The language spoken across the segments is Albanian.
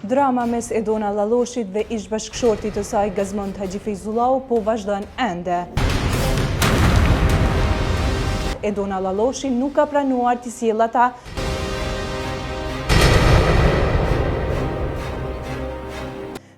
Drama mes Edona Lalloshit dhe ish bashkëshortit të saj Gazmond Haxhi Fejzullahu po vazhdon ende. Edona Lalloshi nuk ka pranuar të sjellë ata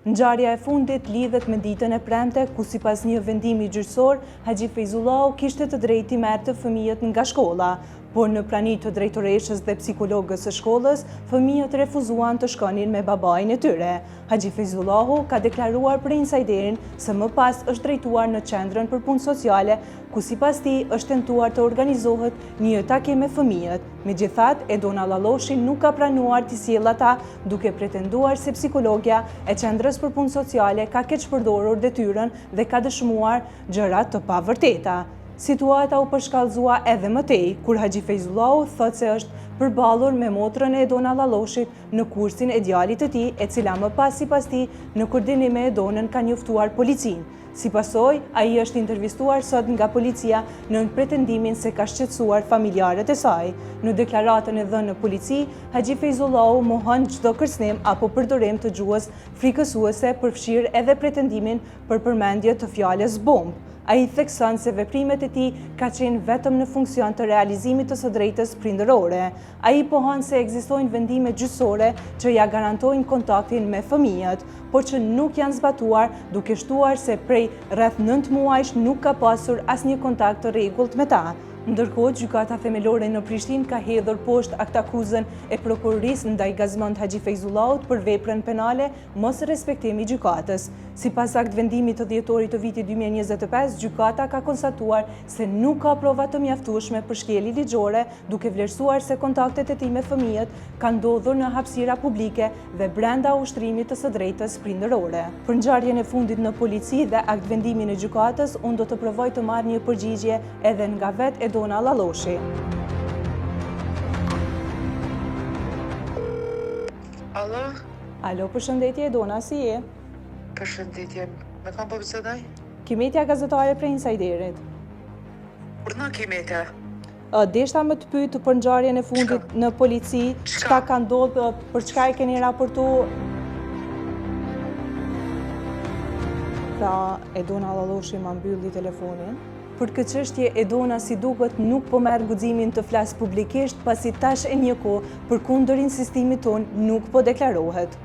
Ngjarja e fundit lidhet me ditën e premte, ku sipas një vendimi gjyqësor, Haxhi Fejzullahu kishte të drejtë të merrte fëmijët nga shkolla, por në prani të drejtoreshës dhe psikologës së shkollës, fëmijët refuzuan të shkonin me babain e tyre. Haxhi Fejzullahu ka deklaruar për insajderin se më pas është drejtuar në qendrën për punë sociale, ku sipas tij është tentuar të organizohet një takim me fëmijët. Megjithatë, Edona Lalloshi nuk ka pranuar të sjellë ata, duke pretenduar se psikologja e qendrës për punë sociale ka keqpërdorur detyrën dhe ka dëshmuar gjëra të pavërteta. Situata u përshkallëzua edhe më tej, kur Haxhi Fejzullahu thotë se është përballur me motrën e Edona Lalloshit në kursin e djalit të tij, e cila më pas sipas tij në koordinim me Edonën ka njoftuar policinë. Si pasojë, ai është intervistuar sot nga policia në pretendimin se ka shqetësuar familjarët e saj. Në deklaratën e dhënë në polici, Haxhi Fejzullahu mohon çdo kërcënim apo përdorim të gjuhës frikësuese, përfshirë edhe pretendimin për përmendje të fjalës bombë. Ai thekson se veprimet e tij ka qenë vetëm në funksion të realizimit të së drejtës prindërore. Ai pohon se ekzistojnë vendime gjyqësore që ja garantojnë kontaktin me fëmijët, por që nuk janë zbatuar, duke shtuar se prej rreth 9 muajsh nuk ka pasur asnjë kontakt të rregullt me ta. Ndërkohë, gjykata themelore në Prishtinë ka hedhur poshtë aktakuzën e prokurorisë ndaj Gazmond Haxhi Fejzullahut për veprën penale mos respektimi i gjykatës. Sipas aktvendimit të dhjetorit të vitit 2025, gjykata ka konstatuar se nuk ka prova të mjaftueshme për shkelje ligjore, duke vlerësuar se kontaktet e tij me fëmijët kanë ndodhur në hapësira publike dhe brenda ushtrimit të së drejtës prindërore. Për ngjarjen e fundit në polici dhe aktvendimin e gjykatës, unë do të provoj të marr një përgjigje edhe nga vetë Edona Lalloshi. Alo? Alo, përshëndetje Edona, si je? Përshëndetje, me kam po bisedoj? Kimetja gazetare prej insajderit. Kur në Kimetja? Deshta më të pyet për ngjarjen e fundit në polici, çka ka ndodhur, për çka e keni raportu? Pra, Edona Lalloshi ma mbylli telefonin. Për këtë çështje, Edona si duket nuk po merr guximin të flas publikisht, pasi tash e një kohë përkundër insistimit ton nuk po deklarohet.